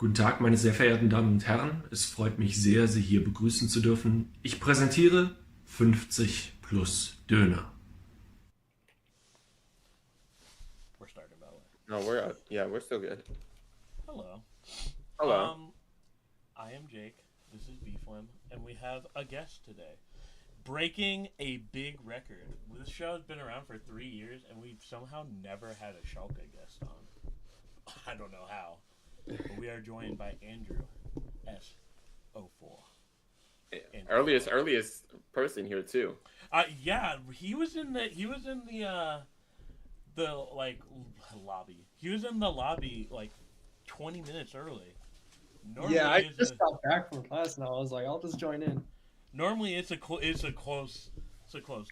Guten Tag, meine sehr verehrten Damen und Herren. Es freut mich sehr, Sie hier begrüßen zu dürfen. Ich präsentiere 50 plus Döner. We're starting that way. No, we're still good. Hello. Hello. I am Jake. This is Beeflim, and we have a guest today. Breaking a big record. This show has been around for 3 years, and we've somehow never had a Schalke guest on. I don't know how. But we are joined by Andrew S04. Earliest person here too. Yeah, he was in the like lobby. He was in the lobby like 20 minutes early. Normally Yeah, I just got back from class and I was like, I'll just join in. Normally it's a close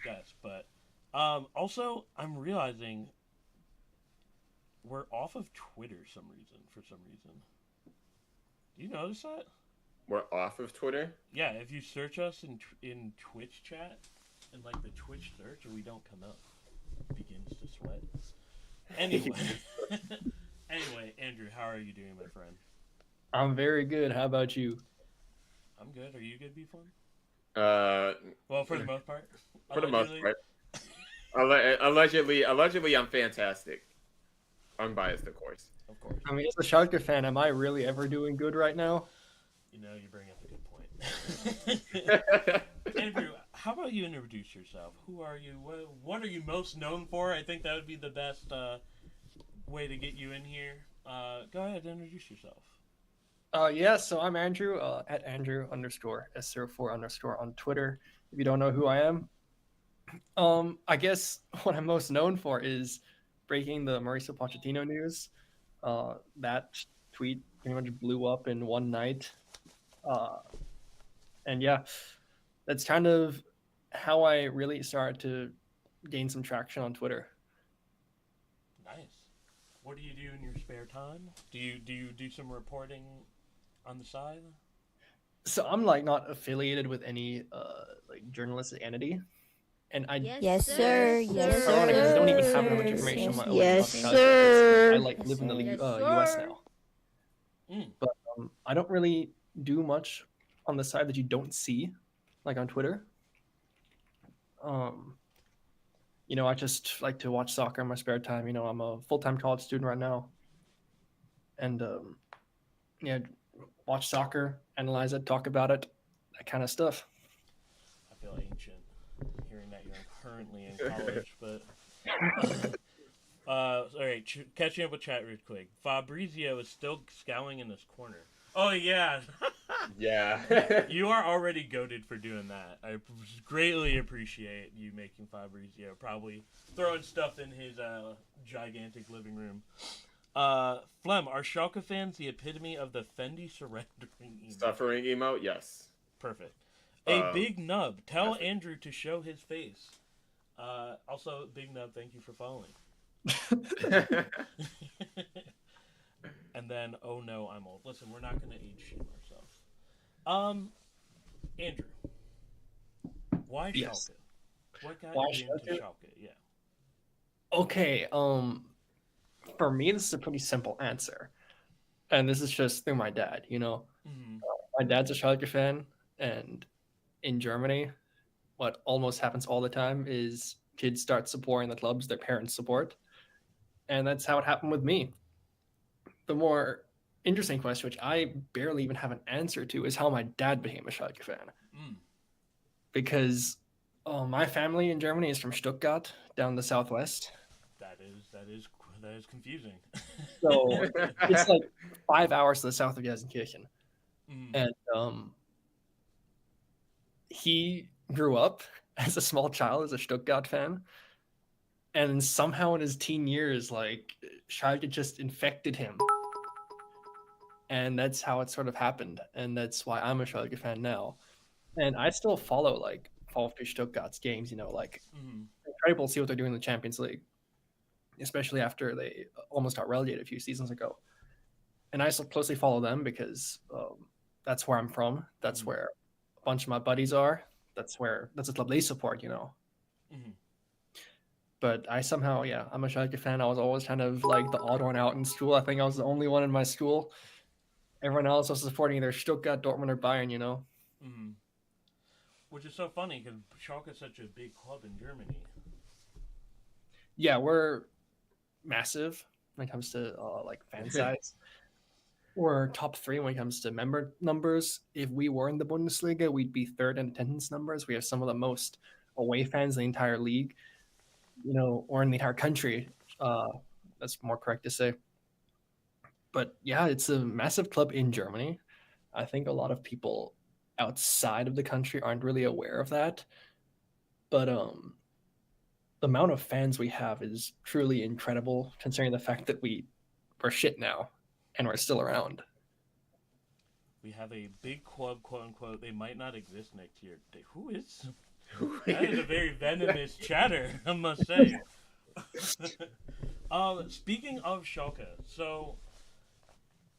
guess, but also I'm realizing we're off of Twitter for some reason. Do you notice that? We're off of Twitter. Yeah, if you search us in Twitch chat and like the Twitch search, we don't come up. It begins to sweat. Anyway, Andrew, how are you doing, my friend? I'm very good. How about you? I'm good. Are you good, B-Fun? Well, for the most part. For the most part. Allegedly, I'm fantastic. Unbiased, of course. Of course. I mean, as a Schalke fan, am I really ever doing good right now? You know, you bring up a good point. Andrew, how about you introduce yourself? Who are you? What are you most known for? I think that would be the best way to get you in here. Go ahead and introduce yourself. Yeah, so I'm Andrew, at Andrew_S04_ on Twitter. If you don't know who I am, I guess what I'm most known for is breaking the Mauricio Pochettino news. That tweet pretty much blew up in one night. And yeah, that's kind of how I really started to gain some traction on Twitter. Nice. What do you do in your spare time? Do you do some reporting on the side? So I'm like not affiliated with any like journalistic entity, and I Yes, sir. Yes, sir. Ironic, 'cause I don't even have that much information on my own. Yes, Because sir. I like live in the U.S. now, but I don't really do much on the side that you don't see, like on Twitter. You know, I just like to watch soccer in my spare time. You know, I'm a full-time college student right now, and yeah, watch soccer, analyze it, talk about it, that kind of stuff. I feel ancient hearing that you're currently in college, but all right, catching up with chat real quick. Fabrizio is still scowling in this corner. Oh yeah. Yeah. You are already goated for doing that. I greatly appreciate you making Fabrizio probably throwing stuff in his gigantic living room. Flem, are Schalke fans the epitome of the Fendi surrendering emote? Suffering emote, yes. Perfect. A big nub. Tell Andrew to show his face. Also, big nub, thank you for following. And then, oh no, I'm old. Listen, we're not going to age shame ourselves. Andrew, why Yes. Schalke? What got Why you into Schalke? Schalke? Yeah. Okay, for me, this is a pretty simple answer, and this is just through my dad. You know, my dad's a Schalke fan, and in Germany, what almost happens all the time is kids start supporting the clubs their parents support, and that's how it happened with me. The more interesting question, which I barely even have an answer to, is how my dad became a Schalke fan. Because my family in Germany is from Stuttgart, down the southwest. That is confusing. So it's like 5 hours to the south of Gelsenkirchen. And he grew up as a small child as a Stuttgart fan. And somehow in his teen years, like Schalke just infected him. And that's how it sort of happened. And that's why I'm a Schalke fan now. And I still follow like VfB Stuttgart's games, you know, like incredible to see what they're doing in the Champions League, especially after they almost got relegated a few seasons ago. And I still closely follow them because that's where I'm from. That's where a bunch of my buddies are. That's a club they support, you know. But I somehow, yeah, I'm a Schalke fan. I was always kind of like the odd one out in school. I think I was the only one in my school. Everyone else was supporting either Stuttgart, Dortmund, or Bayern. Mm-hmm. Which is so funny because Schalke is such a big club in Germany. Yeah, we're massive when it comes to fan size. We're top 3 when it comes to member numbers. If we were in the Bundesliga, we'd be 3rd in attendance numbers. We have some of the most away fans in the entire league, or in the entire country. That's more correct to say. But yeah, it's a massive club in Germany. I think a lot of people outside of the country aren't really aware of that. But the amount of fans we have is truly incredible, considering the fact that we're shit now and we're still around. We have a big club, quote unquote. They might not exist next year. Who is? That is a very venomous chatter, I must say. Speaking of Schalke, so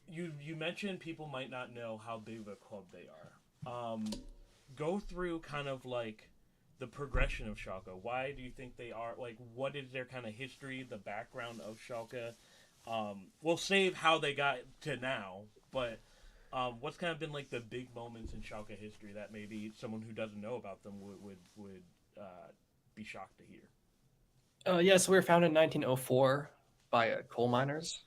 you mentioned people might not know how big of a club they are. Go through kind of like the progression of Schalke. Why do you think they are, like, what is their kind of history, the background of Schalke? We'll save how they got to now, but what's kind of been like the big moments in Schalke history that maybe someone who doesn't know about them would be shocked to hear? Yeah, so we were founded in 1904 by coal miners.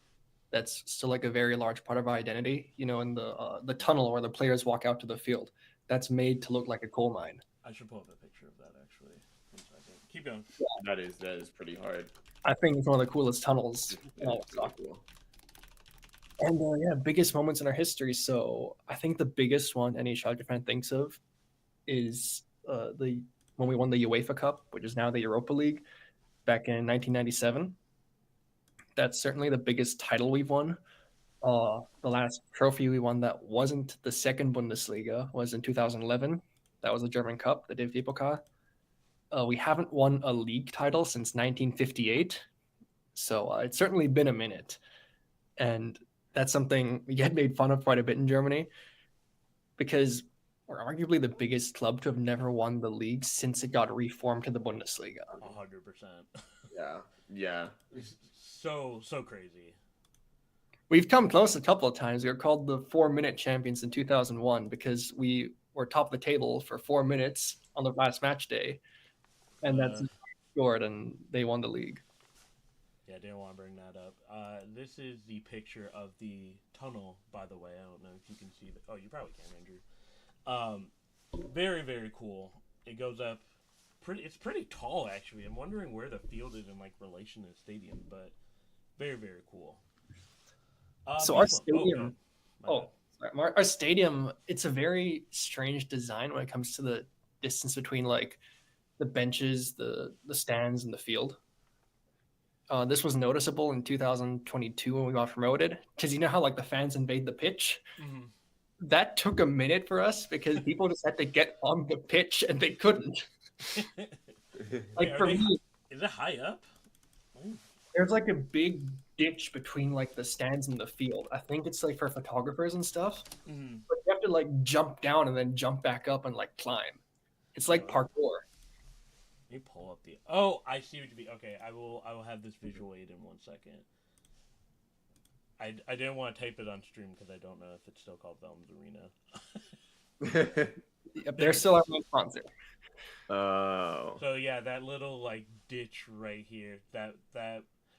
That's still like a very large part of our identity. In the tunnel where the players walk out to the field, that's made to look like a coal mine. I should pull up a picture of that actually. 1 second. Keep going. That is pretty hard. I think it's one of the coolest tunnels. Really cool. And yeah, biggest moments in our history. So I think the biggest one any Schalke fan thinks of is when we won the UEFA Cup, which is now the Europa League, back in 1997. That's certainly the biggest title we've won. The last trophy we won that wasn't the second Bundesliga was in 2011. That was the German Cup, the DFB-Pokal. We haven't won a league title since 1958. So it's certainly been a minute. And that's something we get made fun of quite a bit in Germany because we're arguably the biggest club to have never won the league since it got reformed to the Bundesliga. 100%. Yeah. It's so crazy. We've come close a couple of times. We were called the 4-minute champions in 2001 because we were top of the table for 4 minutes on the last match day. And that's scored, and they won the league. Yeah, I didn't want to bring that up. This is the picture of the tunnel, by the way. I don't know if you can see that. Oh, you probably can, Andrew. Very, very cool. It goes up. It's pretty tall, actually. I'm wondering where the field is in relation to the stadium, but very, very cool. So our stadium. Our stadium. It's a very strange design when it comes to the distance between the benches, the stands, and the field. This was noticeable in 2022 when we got promoted because how the fans invade the pitch. Mm-hmm. That took a minute for us because people just had to get on the pitch and they couldn't. Me, is it high up? There's a big ditch between the stands and the field. I think it's for photographers and stuff. Mm-hmm. But you have to jump down and then jump back up and climb. It's parkour. Let me pull up the. Oh, I see what you mean. Okay, I will have this visual aid in 1 second. I didn't want to type it on stream because I don't know if it's still called Velms Arena. Yep, they're still our main sponsor. Oh. So yeah, that little ditch right here. That.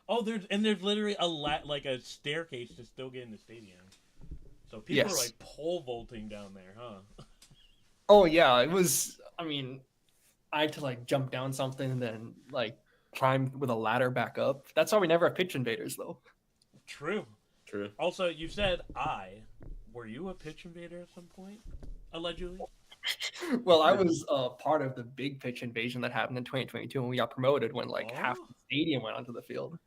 Oh, there's literally a staircase to still get in the stadium. So people are pole vaulting down there, huh? Oh yeah, it was. I mean, I had to jump down something and then climb with a ladder back up. That's why we never have pitch invaders though. True. Also, you said were you a pitch invader at some point? Allegedly? Well, I was part of the big pitch invasion that happened in 2022 when we got promoted when half the stadium went onto the field.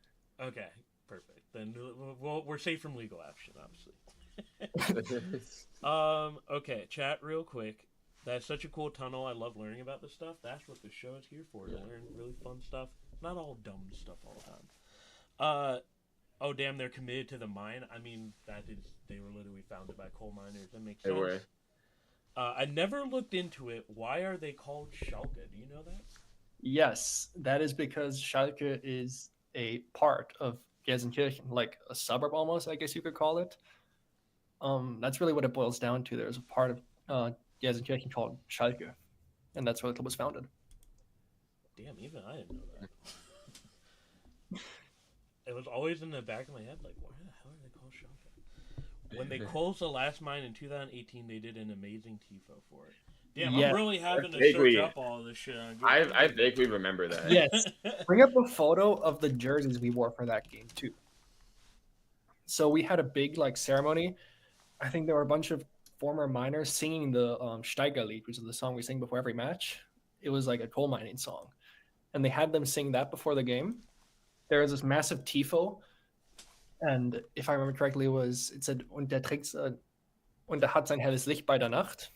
Okay, perfect. Then we're safe from legal action, obviously. Okay, chat real quick. That's such a cool tunnel. I love learning about this stuff. That's what the show is here for, to learn really fun stuff. Not all dumb stuff all the time. Oh, damn, they're committed to the mine. I mean, they were literally founded by coal miners. That makes sense. They were. I never looked into it. Why are they called Schalke? Do you know that? Yes, that is because Schalke is a part of Gelsenkirchen, like a suburb almost, I guess you could call it. That's really what it boils down to. There's a part of Gelsenkirchen called Schalke, and that's where the club was founded. Damn, even I didn't know that. It was always in the back of my head, like, why the hell are they called Schalke? When they closed the last mine in 2018, they did an amazing tifo for it. Damn, Yeah. I'm really having to Vaguely. search up all of this shit. On Google. I vaguely remember that. Yes. Bring up a photo of the jerseys we wore for that game too. So we had a big like ceremony. I think there were a bunch of former miners singing the Steigerlied, which is the song we sing before every match. It was like a coal mining song, and they had them sing that before the game. There was this massive tifo, and if I remember correctly, it said und der hat sein helles Licht bei der Nacht,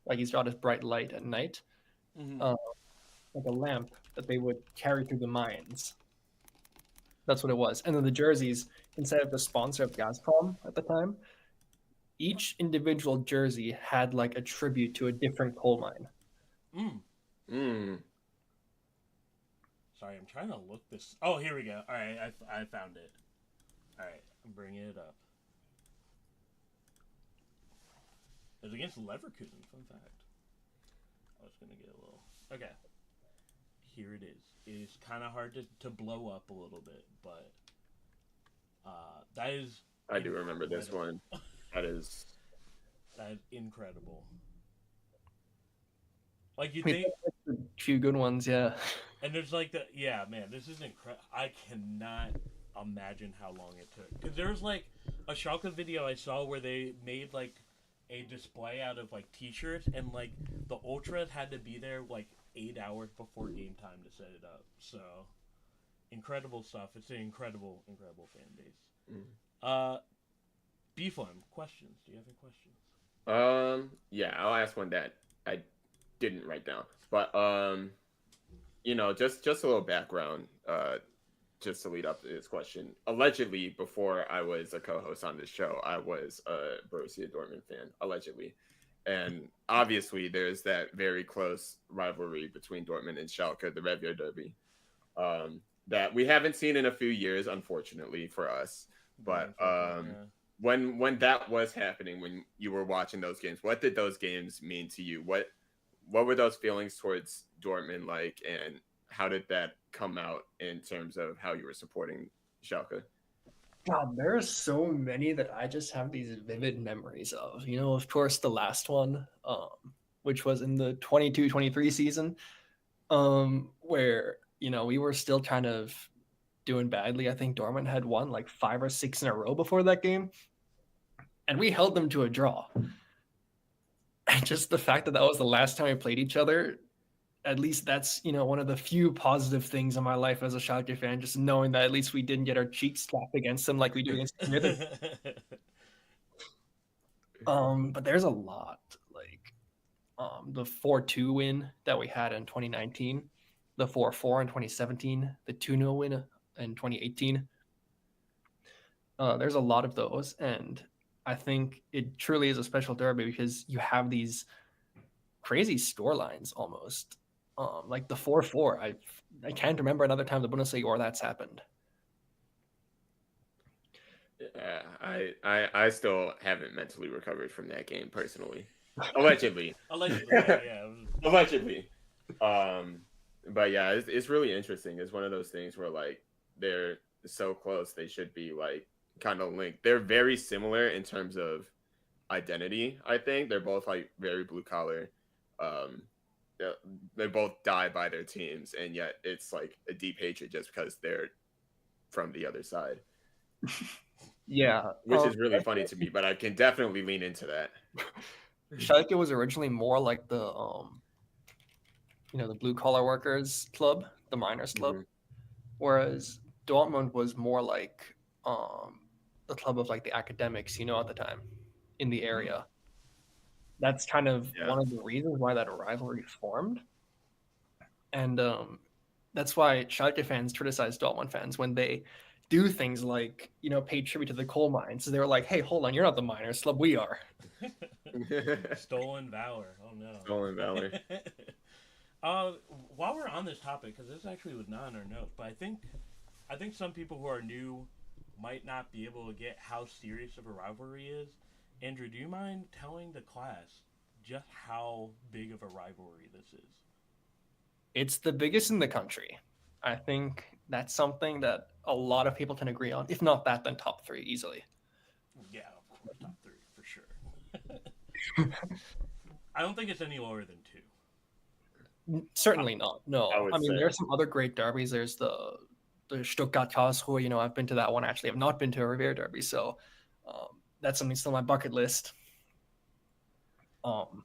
like he's got his bright light at night, like a lamp that they would carry through the mines. That's what it was. And then the jerseys, instead of the sponsor of Gazprom at the time, each individual jersey had like a tribute to a different coal mine. Sorry, I'm trying to look this. Oh, here we go. All right, I found it. All right, I'm bringing it up. It was against Leverkusen, fun fact. I was going to get a little... Okay. Here it is. It is kind of hard to blow up a little bit, but that is... I do remember this one. That is incredible. Like, you think... A few good ones, yeah. And there's like the... Yeah, man, this is incredible. I cannot imagine how long it took. Because there was like a Schalke video I saw where they made like a display out of like t-shirts, and like the ultras had to be there like 8 hours before game time to set it up. So incredible stuff. It's an incredible fan base. B-Flam, questions. Do you have any questions? Yeah, I'll ask one that I didn't write down. But you know, just a little background, just to lead up to this question. Allegedly, before I was a co-host on this show, I was a Borussia Dortmund fan, allegedly. And obviously, there's that very close rivalry between Dortmund and Schalke, the Revier Derby, that we haven't seen in a few years, unfortunately for us. But when that was happening, when you were watching those games, what did those games mean to you? What were those feelings towards Dortmund like, and how did that come out in terms of how you were supporting Schalke? God, there are so many that I just have these vivid memories of. You know, of course, the last one, which was in the 22-23 season, where, you know, we were still kind of doing badly. I think Dortmund had won like 5 or 6 in a row before that game, and we held them to a draw. And just the fact that that was the last time we played each other, at least that's, you know, one of the few positive things in my life as a Schalke fan, just knowing that at least we didn't get our cheeks slapped against them like we do against Smith. But there's a lot, like the 4-2 win that we had in 2019, the 4-4 in 2017, the 2-0 win in 2018. There's a lot of those, and I think it truly is a special derby because you have these crazy storylines almost. Like the 4-4. I can't remember another time the Bundesliga or that's happened. Yeah, I still haven't mentally recovered from that game personally. Allegedly. Yeah. Allegedly. But yeah, it's really interesting. It's one of those things where like they're so close, they should be like kind of linked. They're very similar in terms of identity. I think they're both like very blue collar. They both die by their teams, and yet it's like a deep hatred just because they're from the other side. Yeah, which is really funny to me, but I can definitely lean into that. Schalke was originally more like the the blue collar workers club, the miners club, whereas Dortmund was more like the club of like the academics, at the time in the area. That's kind of one of the reasons why that rivalry formed. And that's why Schalke fans criticize Dortmund fans when they do things like, pay tribute to the coal mines. So they were like, hey, hold on, you're not the miners club, we are. Stolen valor. Oh, no. Stolen valor. While we're on this topic, because this actually was not in our notes, but I think some people who are new might not be able to get how serious of a rivalry is. Andrew, do you mind telling the class just how big of a rivalry this is? It's the biggest in the country. I think that's something that a lot of people can agree on. If not that, then top three easily. Yeah, of course, top three for sure. I don't think it's any lower than two. Certainly not. No, I would I mean say. there's some other great derbies. There's the Stuttgart Karlsruhe. You know, I've been to that one. Actually, I've not been to a Revere derby, so that's something still on my bucket list.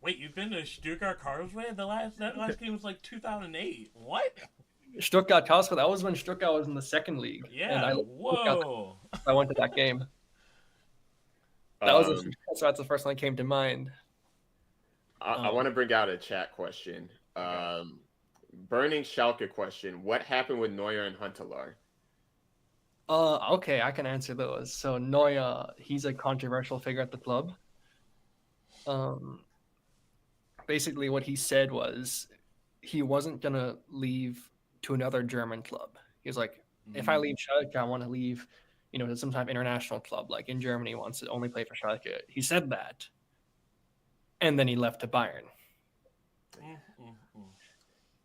Wait, you've been to Stuttgart Karlsruhe? That last game was like 2008. What? Stuttgart Karlsruhe. That was when Stuttgart was in the second league. Yeah. And Whoa. I went to that game. That's the first one that came to mind. I want to bring out a chat question. Burning Schalke question. What happened with Neuer and Huntelaar? Okay, I can answer those. So Neuer, he's a controversial figure at the club. Basically what he said was he wasn't gonna leave to another German club. He was like, if I leave Schalke, I want to leave, to some type of international club, like in Germany, wants to only play for Schalke. He said that, and then he left to Bayern.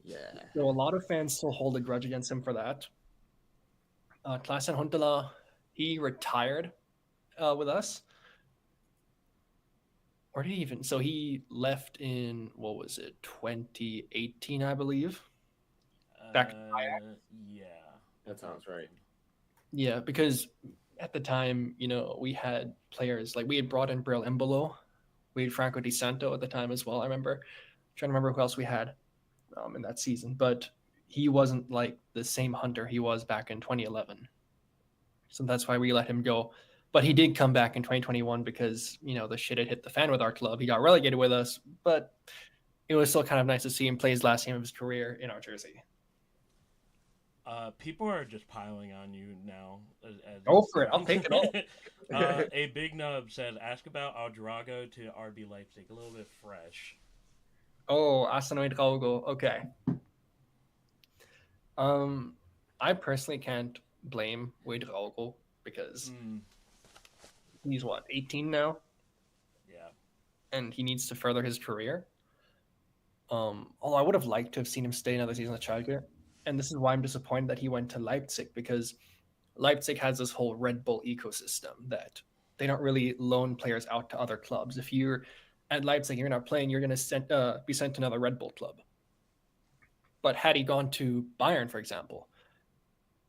Yeah. So a lot of fans still hold a grudge against him for that. Klaas-Jan Huntelaar, he retired with us. Or did he even? So he left in, 2018, I believe. Back to Bayern. Yeah. That sounds right. Yeah, because at the time, we had players, like we had brought in Brill Embolo. We had Franco Di Santo at the time as well, I remember. Trying to remember who else we had in that season. But he wasn't like the same Hunter he was back in 2011. So that's why we let him go. But he did come back in 2021 because, the shit had hit the fan with our club. He got relegated with us, but it was still kind of nice to see him play his last game of his career in our jersey. People are just piling on you now. Go for it. I'll take it all. A Big Nub said, ask about Aldrago to RB Leipzig. A little bit fresh. Oh, Asano Drago. Okay. I personally can't blame Ouedraogo because he's 18 now? Yeah. And he needs to further his career. Although I would have liked to have seen him stay another season at Schalke. And this is why I'm disappointed that he went to Leipzig, because Leipzig has this whole Red Bull ecosystem that they don't really loan players out to other clubs. If you're at Leipzig, you're not playing, you're going to be sent to another Red Bull club. But had he gone to Bayern, for example,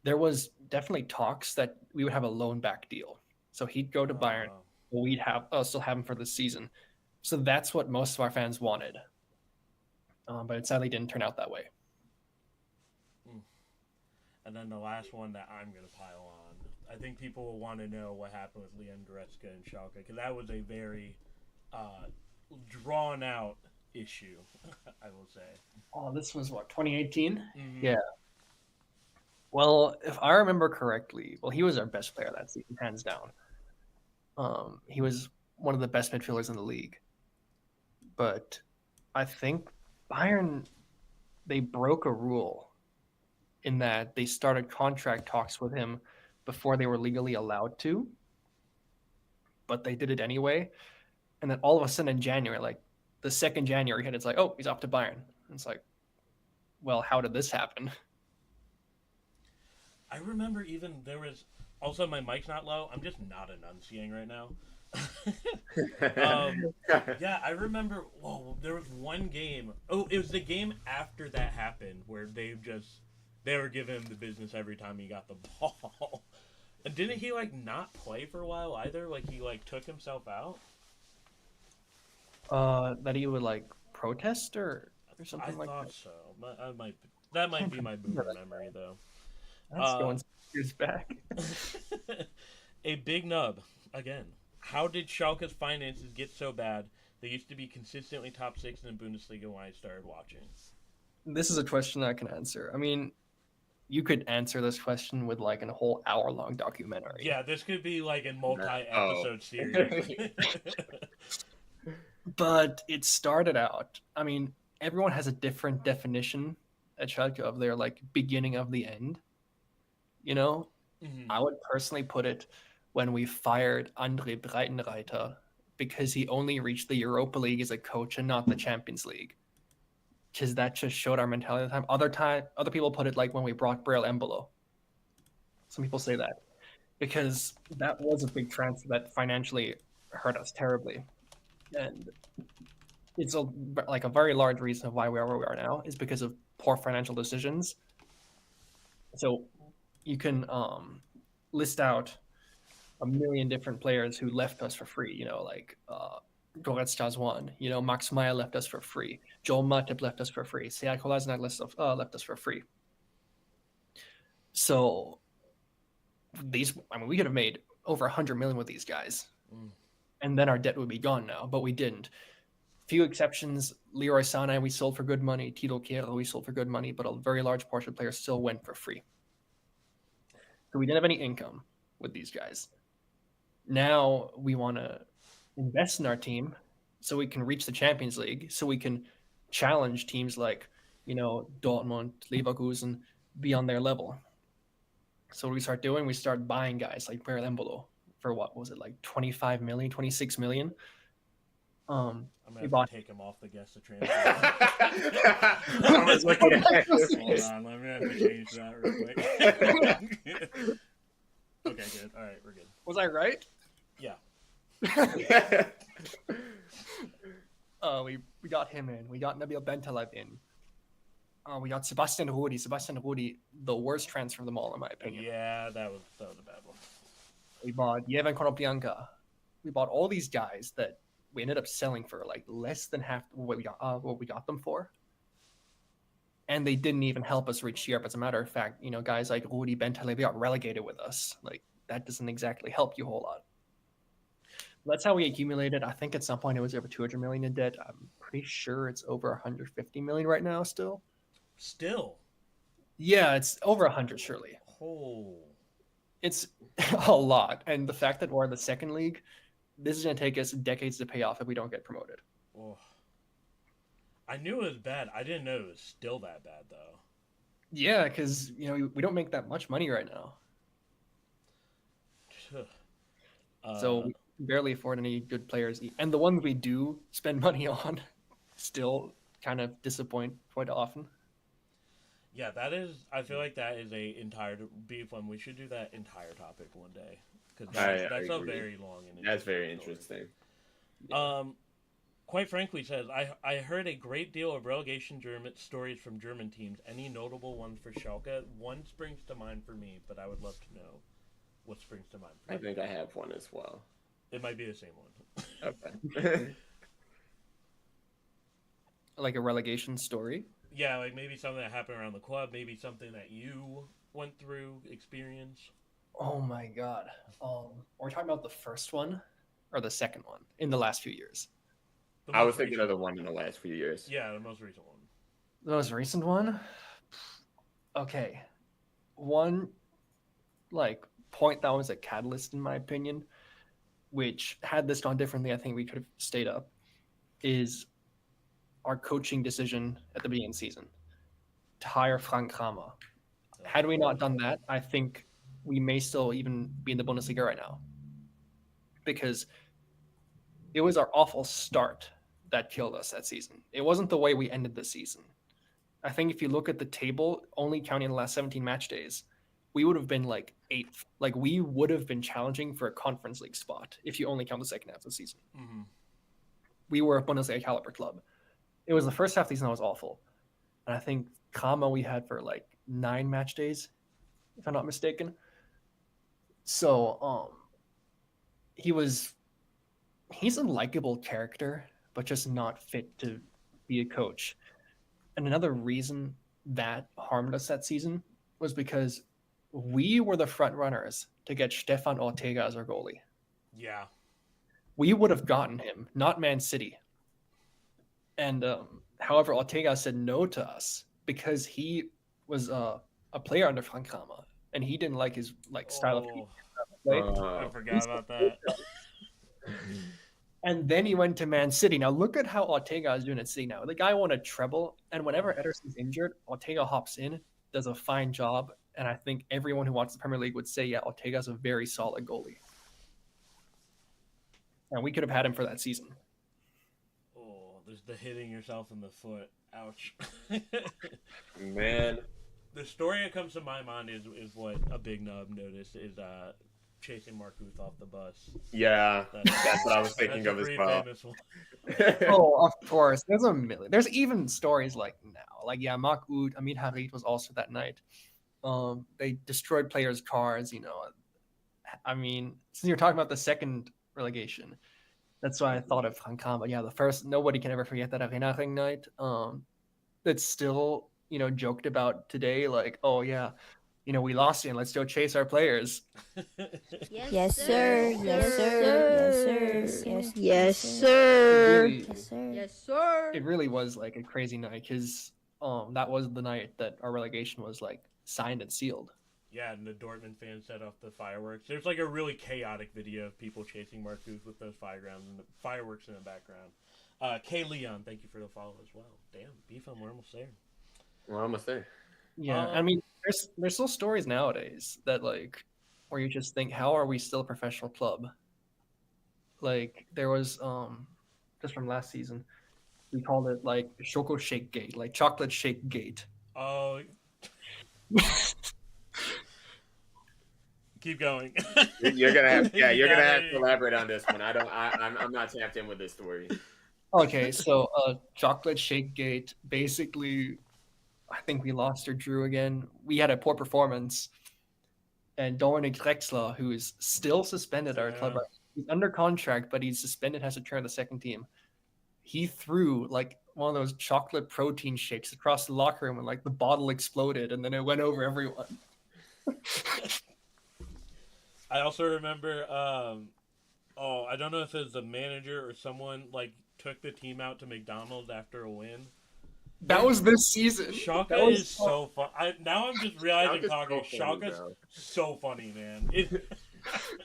there was definitely talks that we would have a loan back deal. So he'd go to Bayern, but we'd still have him for this season. So that's what most of our fans wanted. But it sadly didn't turn out that way. And then the last one that I'm going to pile on. I think people will want to know what happened with Leon Goretzka and Schalke, because that was a very drawn-out issue, I will say. Oh, this was 2018? Mm-hmm. Yeah. Well, if I remember correctly, he was our best player that season, hands down. He was one of the best midfielders in the league. But I think Bayern, they broke a rule in that they started contract talks with him before they were legally allowed to. But they did it anyway. And then all of a sudden in January, like the 2nd January hit, it's like, oh, he's off to Bayern. And it's like, well, how did this happen? I remember even there was also, my mic's not low. I'm just not enunciating right now. Yeah, I remember. There was one game. Oh, it was the game after that happened where they were giving him the business every time he got the ball. And didn't he not play for a while either? He took himself out. That he would protest or something like that. I thought so. That might be my boomer memory though. That's going years back. A Big Nub again. How did Schalke's finances get so bad? They used to be consistently top 6 in the Bundesliga when I started watching. This is a question I can answer. I mean, you could answer this question with a whole hour-long documentary. Yeah, this could be a multi-episode series. But it started out. I mean, everyone has a different definition at Schalke of their beginning of the end. Mm-hmm. I would personally put it when we fired Andre Breitenreiter because he only reached the Europa League as a coach and not the Champions League. Because that just showed our mentality at the time. Other people put it like when we brought Braille Embolo. Some people say that. Because that was a big transfer that financially hurt us terribly. And it's a very large reason of why we are where we are now is because of poor financial decisions. So you can list out a million different players who left us for free, like Goretzka's one, Max Meyer left us for free. Joel Matip left us for free. Sead Kolasinac left us for free. So we could have made over 100 million with these guys. And then our debt would be gone now, but we didn't. Few exceptions, Leroy Sané we sold for good money, Tito Kehrer we sold for good money, but a very large portion of players still went for free. So we didn't have any income with these guys. Now we want to invest in our team so we can reach the Champions League, so we can challenge teams like, Dortmund, Leverkusen, be on their level. So what we start doing, we start buying guys like Braille Embolo for what was it, like 25 million, 26 million? I'm going to take him off the guest of transfer. I was looking at this. Hold on, let me have to change that real quick. Okay, good. All right, we're good. Was I right? Yeah. We got him in. We got Nabil Bentaleb in. We got Sebastian Rudi. Sebastian Rudi, the worst transfer of them all, in my opinion. Yeah, that was a bad one. We bought Yevan Konoplyanka. We bought all these guys that we ended up selling for like less than half what we got them for. And they didn't even help us reach Europe. As a matter of fact, guys like Rudi Bentaleb got relegated with us. Like, that doesn't exactly help you a whole lot. That's how we accumulated. I think at some point it was over 200 million in debt. I'm pretty sure it's over 150 million right now still. Still? Yeah, it's over 100 surely. Oh. It's a lot. And the fact that we're in the second league, this is going to take us decades to pay off if we don't get promoted. Oh. I knew it was bad. I didn't know it was still that bad, though. Yeah, because, we don't make that much money right now. So we barely afford any good players. And the ones we do spend money on still kind of disappoint quite often. Yeah, I feel like that is a entire beef one. We should do that entire topic one day. Because that's a very long and that's very interesting. Quite frankly, says, I heard a great deal of relegation stories from German teams. Any notable ones for Schalke? One springs to mind for me, but I would love to know what springs to mind for you. I think I have one as well. It might be the same one. Okay. Like a relegation story? Yeah, like maybe something that happened around the club, maybe something that you went through, experience. Oh my god. Are we talking about the first one or the second one in the last few years? I was thinking of the one in the last few years. Yeah, the most recent one. The most recent one? Okay. One, point that was a catalyst in my opinion, which had this gone differently, I think we could have stayed up, is our coaching decision at the beginning of the season to hire Frank Kramer. Had we not done that, I think we may still even be in the Bundesliga right now. Because it was our awful start that killed us that season. It wasn't the way we ended the season. I think if you look at the table, only counting the last 17 match days, we would have been 8th. We would have been challenging for a Conference League spot if you only count the second half of the season. Mm-hmm. We were a Bundesliga caliber club. It was the first half of the season that was awful. And I think Kramer we had for 9 match days, if I'm not mistaken. So he's a likable character, but just not fit to be a coach. And another reason that harmed us that season was because we were the front runners to get Stefan Ortega as our goalie. Yeah. We would have gotten him, not Man City. And however, Ortega said no to us because he was a player under Frank Kramer, and he didn't like his style of play. I forgot about that. And then he went to Man City. Now look at how Ortega is doing at City now. The guy won a treble, and whenever Ederson's injured, Ortega hops in, does a fine job, and I think everyone who watches the Premier League would say, yeah, Ortega's a very solid goalie. and we could have had him for that season. Oh, there's the hitting yourself in the foot. Ouch. Man, The story that comes to my mind is what a big nub noticed is chasing Markuth off the bus. yeah, that's what I was thinking of as pretty well. famous one. Oh, of course. There's a million. There's even stories like now. Like, yeah, Mark Oud, Amit Harit was also that night. They destroyed players' cars, you know. I mean, since you're talking about the second relegation, that's why I thought of Frankham. But yeah, the first, nobody can ever forget that Arena Ring night. That's still, you know, joked about today. Like, oh yeah, you know, we lost and let's go chase our players. Yes, sir. Yes, sir. Yes, Yes, It sir. really, Yes, sir. Yes, sir. it really was like a crazy night because that was the night that our relegation was like signed and sealed. Yeah, and the Dortmund fans set off the fireworks. There's like a really chaotic video of people chasing Markuth with those fireworks in the background. K Leon, thank you for the follow as well. Damn, BFM, we're almost there. Well, I'm gonna say. Yeah, I mean, there's still stories nowadays that like where you just think, how are we still a professional club? Like there was just from last season, we called it like Choco Shake Gate, like chocolate shake gate. Oh, keep going. You're gonna have, yeah, you're gonna Yeah, have to elaborate on this one. I'm not tapped in with this story. Okay, so chocolate shake gate, basically I think we lost or drew again. We had a poor performance. And Dominic Drexler, who is still suspended at our club, Yeah. he's under contract, but he's suspended, has to turn the second team. He threw like one of those chocolate protein shakes across the locker room and like the bottle exploded and then it went over everyone. I also remember, I don't know if it was the manager or someone like took the team out to McDonald's after a win. That was this season. Schalke That was is so fun. Now I'm just realizing, Schalke's so funny, Schalke's bro. so funny, man.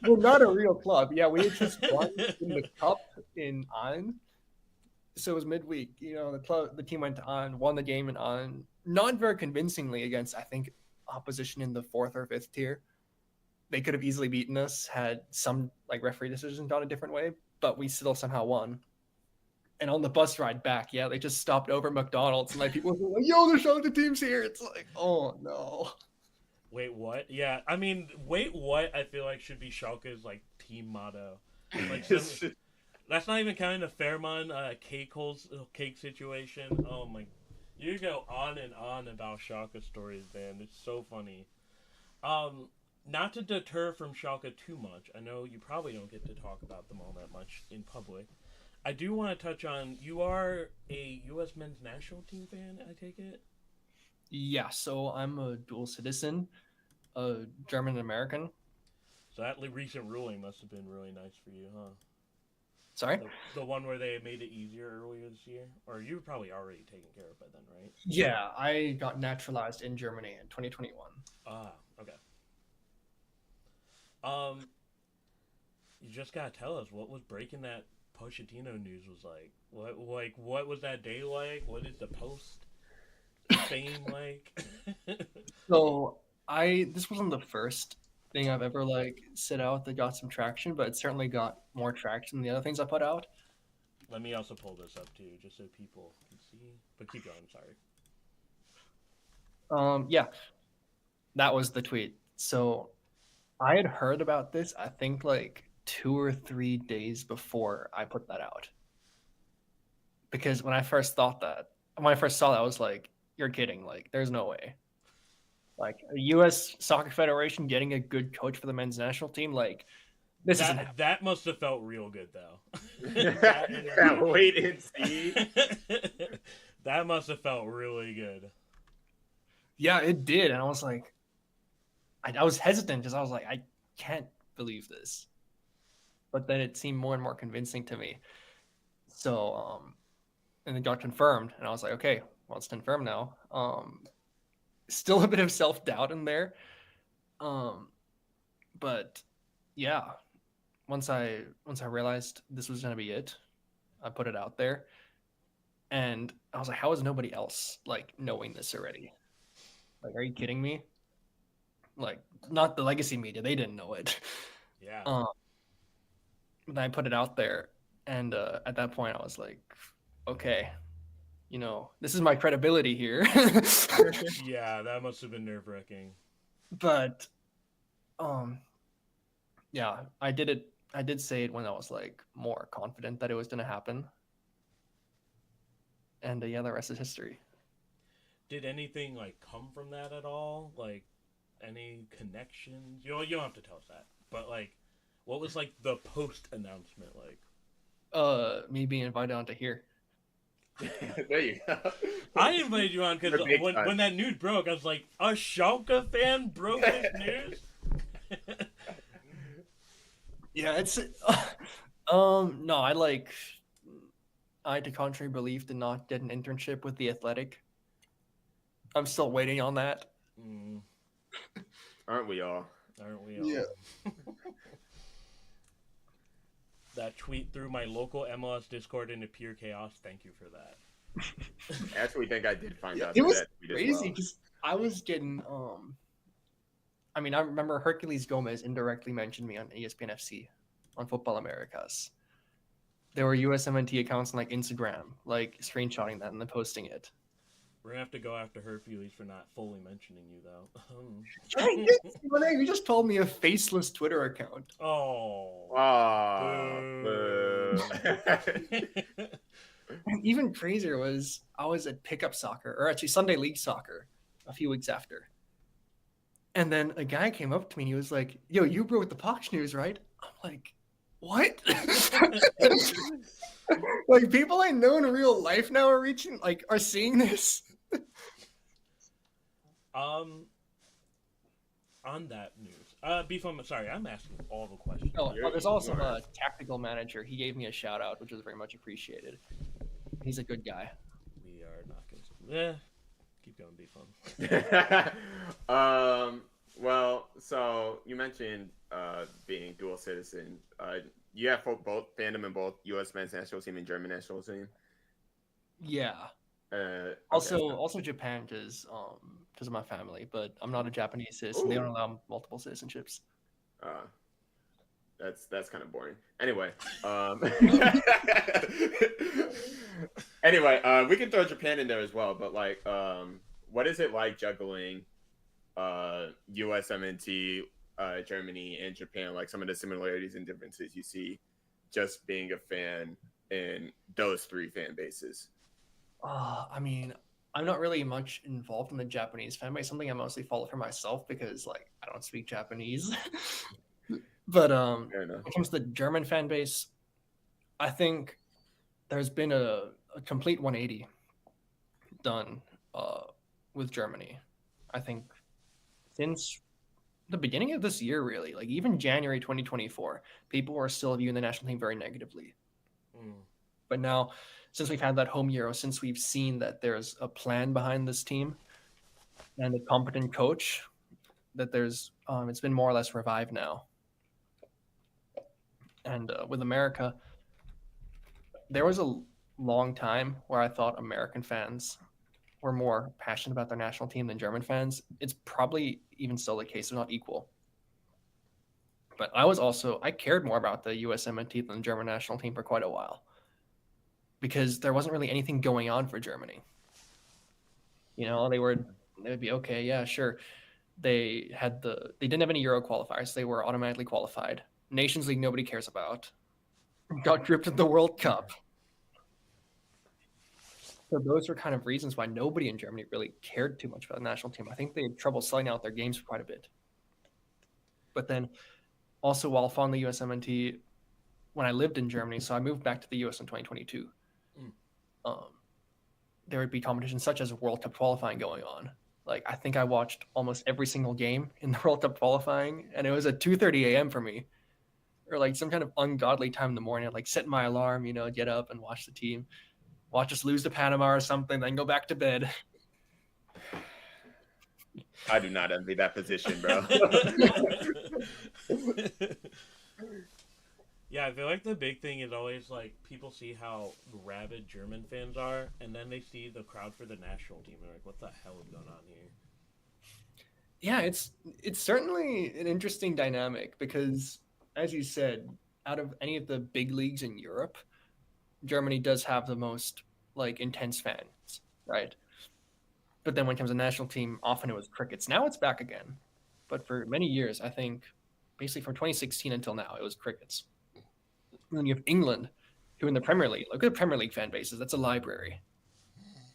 We're not a real club. Yeah, we had just won in the cup in Ain. So it was midweek. You know, the team went to Ain, won the game in Ain, not very convincingly against, I think, opposition in the 4th or 5th tier. They could have easily beaten us had some like referee decision gone a different way, but we still somehow won. And on the bus ride back, yeah, they just stopped over McDonald's and like people were like, "Yo, the Schalke team's here." It's like, oh no. Wait, what? Yeah, I mean, wait, what? I feel like should be Schalke's like team motto. Like, that's not even counting the Fairmont cake situation. Oh my, you go on and on about Schalke stories, man. It's so funny. Not to deter from Schalke too much. I know you probably don't get to talk about them all that much in public. I do want to touch on, you are a U.S. men's national team fan, I take it? Yeah, so I'm a dual citizen, German and American. So that recent ruling must have been really nice for you, huh? Sorry? The one where they made it easier earlier this year? Or you were probably already taken care of by then, right? Yeah, I got naturalized in Germany in 2021. Ah, okay. You just gotta tell us what was breaking that Pochettino news was like. What was that day like? What is the post fame like? So this wasn't the first thing I've ever like set out that got some traction, but it certainly got more traction than the other things I put out. Let me also pull this up too, just so people can see. But keep going, sorry. Yeah, that was the tweet. So I had heard about this, I think like 2 or 3 days before I put that out. Because when I first saw that, I was like, you're kidding. Like, there's no way. Like, a U.S. Soccer Federation getting a good coach for the men's national team, like, this isn't happening. That must have felt real good, though. That wait and see. That must have felt really good. Yeah, it did. And I was like, I was hesitant because I was like, I can't believe this. But then it seemed more and more convincing to me. So, and it got confirmed. And I was like, okay, well, it's confirmed now. Still a bit of self-doubt in there. But yeah, once I realized this was going to be it, I put it out there. And I was like, how is nobody else like knowing this already? Like, are you kidding me? Like, not the legacy media. They didn't know it. Yeah. then I put it out there, and at that point I was like, okay, this is my credibility here. Yeah, that must have been nerve-wracking. But yeah, I did say it when I was like more confident that it was going to happen. And yeah, the rest is history. Did anything like come from that at all? Like any connections? You don't have to tell us that. But like, what was like the post announcement like? Me being invited onto here. There you go. I invited you on because when that news broke, I was like, a Schalke fan broke this news. Yeah, it's no, I to contrary belief did not get an internship with the Athletic. I'm still waiting on that. Aren't we all? Aren't we all? Yeah. That tweet threw my local MLS Discord into pure chaos. Thank you for that. I actually think I did find out. It was that tweet as crazy well. because I was getting I mean, I remember Hercules Gomez indirectly mentioned me on ESPN FC on Football Americas. There were USMNT accounts on like Instagram, like screenshotting that and then posting it. We're gonna have to go after Hercules for not fully mentioning you, You just told me a faceless Twitter account. though. Boo. And even crazier was I was at pickup soccer, or actually Sunday League soccer, a few weeks after. And then a guy came up to me and he was like, "Yo, you broke the Pox news, right?" I'm like, "What?" Like people I know in real life now are seeing this. On that news, I'm sorry, I'm asking all the questions. Oh, there's also a tactical manager. He gave me a shout out, which was very much appreciated. He's a good guy. We are not gonna. Keep going, be fun. Well, so you mentioned being dual citizen. You have both fandom in both U.S. men's national team and German national team. Yeah. Okay. Also Japan because of my family, but I'm not a Japanese citizen. Ooh. They don't allow multiple citizenships. That's kind of boring. Anyway, we can throw Japan in there as well. But like, what is it like juggling USMNT, Germany, and Japan? Like some of the similarities and differences you see just being a fan in those three fan bases. I mean, I'm not really much involved in the Japanese fan base. Something I mostly follow for myself because like I don't speak Japanese. But when it comes to the German fan base, I think there's been a complete 180 done with Germany. I think since the beginning of this year, really, like even January 2024, people are still viewing the national team very negatively. But now, since we've had that home Euro, since we've seen that there's a plan behind this team and a competent coach, that there's it's been more or less revived now. And with America, there was a long time where I thought American fans were more passionate about their national team than German fans. It's probably even still the case. They're not equal. But I cared more about the USMNT than the German national team for quite a while because there wasn't really anything going on for Germany. They would be okay. Yeah, sure. They didn't have any Euro qualifiers. They were automatically qualified. Nations League, nobody cares about. Got dripped at the World Cup. So those were kind of reasons why nobody in Germany really cared too much about the national team. I think they had trouble selling out their games for quite a bit. But then also while following the USMNT, when I lived in Germany, so I moved back to the US in 2022, there would be competitions such as World Cup qualifying going on. Like I think I watched almost every single game in the World Cup qualifying, and it was at 2:30 a.m. for me. Or like some kind of ungodly time in the morning. I'd like set my alarm, get up and watch the team. Watch us lose to Panama or something, then go back to bed. I do not envy that position, bro. Yeah, I feel like the big thing is always like people see how rabid German fans are, and then they see the crowd for the national team, and they're like, "What the hell is going on here?" Yeah, it's certainly an interesting dynamic because, as you said, out of any of the big leagues in Europe, Germany does have the most like intense fans, right? But then when it comes to national team, often it was crickets. Now it's back again. But for many years, I think basically from 2016 until now, it was crickets. And then you have England, who in the Premier League, look at the Premier League fan bases, that's a library.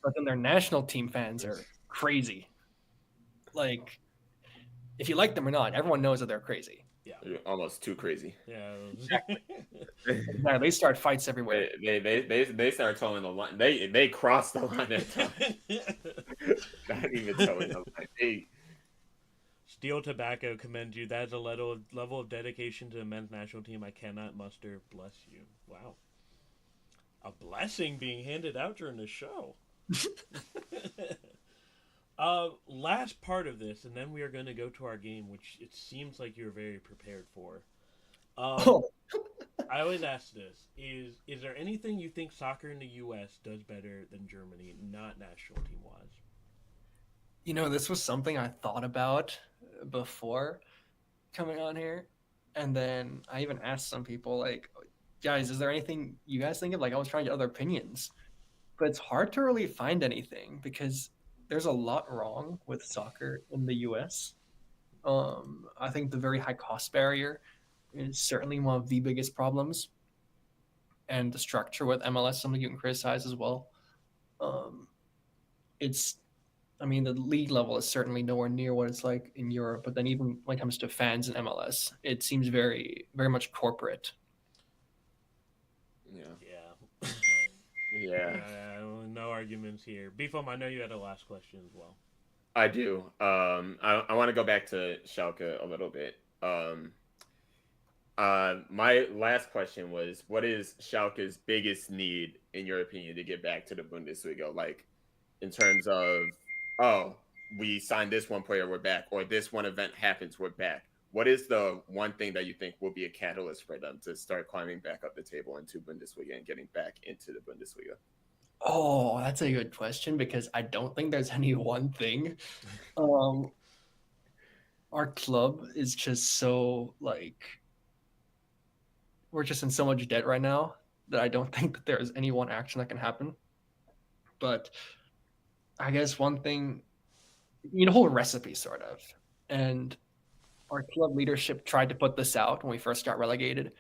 But then their national team fans are crazy. Like, if you like them or not, everyone knows that they're crazy. Yeah. You're almost too crazy. Yeah. Yeah, they start fights everywhere. They start towing the line. They cross the line at times. Not even towing the line. Steel Tobacco commends you. That is a level of dedication to the men's national team I cannot muster. Bless you. Wow. A blessing being handed out during the show. Last part of this, and then we are going to go to our game, which it seems like you're very prepared for. I always ask this: is there anything you think soccer in the U.S. does better than Germany, not national team wise? You know, this was something I thought about before coming on here, and then I even asked some people, like, guys, is there anything you guys think of? Like, I was trying to get other opinions, but it's hard to really find anything because there's a lot wrong with soccer in the US. I think the very high cost barrier is certainly one of the biggest problems, and the structure with MLS, something you can criticize as well. The league level is certainly nowhere near what it's like in Europe, but then even when it comes to fans in MLS, it seems very, very much corporate. Yeah. Yeah. No arguments here. Beefum, I know you had a last question as well. I do. I want to go back to Schalke a little bit. My last question was, what is Schalke's biggest need, in your opinion, to get back to the Bundesliga? Like, in terms of, oh, we signed this one player, we're back, or this one event happens, we're back. What is the one thing that you think will be a catalyst for them to start climbing back up the table into Bundesliga and getting back into the Bundesliga? Oh, that's a good question because I don't think there's any one thing. Our club is just so we're just in so much debt right now that I don't think that there's any one action that can happen. But I guess one thing, a whole recipe sort of. And our club leadership tried to put this out when we first got relegated,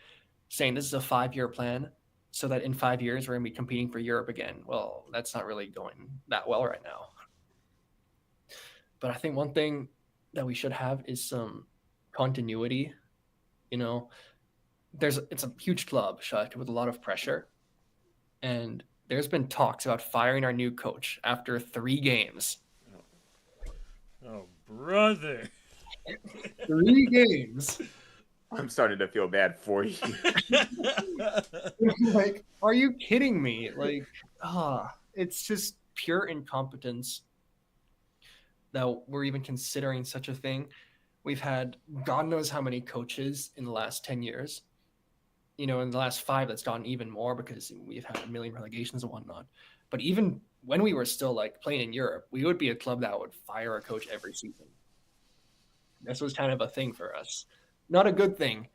saying this is a 5-year plan so that in 5 years we're going to be competing for Europe again. Well, that's not really going that well right now. But I think one thing that we should have is some continuity. It's a huge club, Schalke, with a lot of pressure. And there's been talks about firing our new coach after 3 games. Oh, brother. 3 games. I'm starting to feel bad for you. Like, are you kidding me? Like, it's just pure incompetence that we're even considering such a thing. We've had God knows how many coaches in the last 10 years. In the last 5, that's gone even more because we've had a million relegations and whatnot. But even when we were still playing in Europe, we would be a club that would fire a coach every season. This was kind of a thing for us. Not a good thing.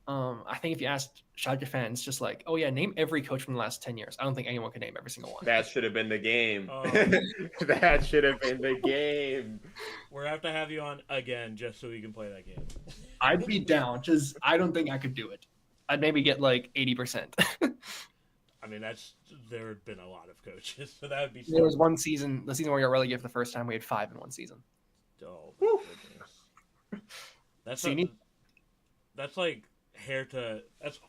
I think if you asked Schalke fans, just oh yeah, name every coach from the last 10 years. I don't think anyone could name every single one. That should have been the game. Oh. That should have been the game. We're going to have you on again just so we can play that game. I'd be down, because I don't think I could do it. I'd maybe get 80%. I mean, there have been a lot of coaches, so that would be. There was one season, the season where we got relegated for the first time, we had 5 in one season. Oh, my goodness. That's like Hertha. That's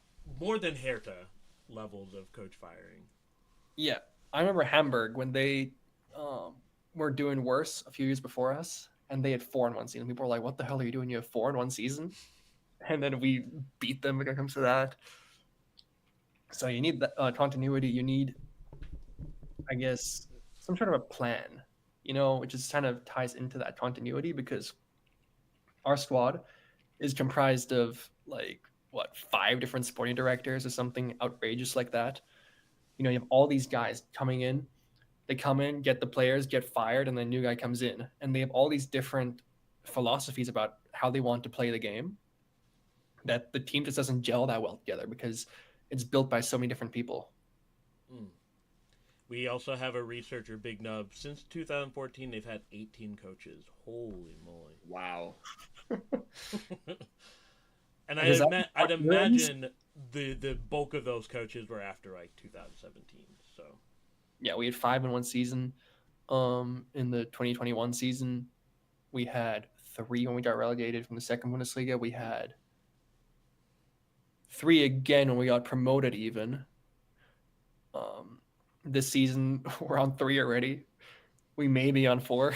more than Hertha levels of coach firing. Yeah, I remember Hamburg when they were doing worse a few years before us, and they had 4 in one season. People were like, "What the hell are you doing? You have 4 in one season?" And then we beat them when it comes to that. So you need the continuity. You need, I guess, some sort of a plan, which just kind of ties into that continuity, because our squad is comprised of 5 different sporting directors or something outrageous like that. You have all these guys coming in. They come in, get the players, get fired, and then a new guy comes in. And they have all these different philosophies about how they want to play the game. that the team just doesn't gel that well together because it's built by so many different people. We also have a researcher, Big Nub. Since 2014, they've had 18 coaches. Holy moly. Wow. And Is that I'd what imagine the bulk of those coaches were after like 2017. So Yeah, we had 5 in one season. In the 2021 season, we had 3 when we got relegated from the second Bundesliga. We had 3 again when we got promoted even. This season, we're on 3 already. We may be on 4.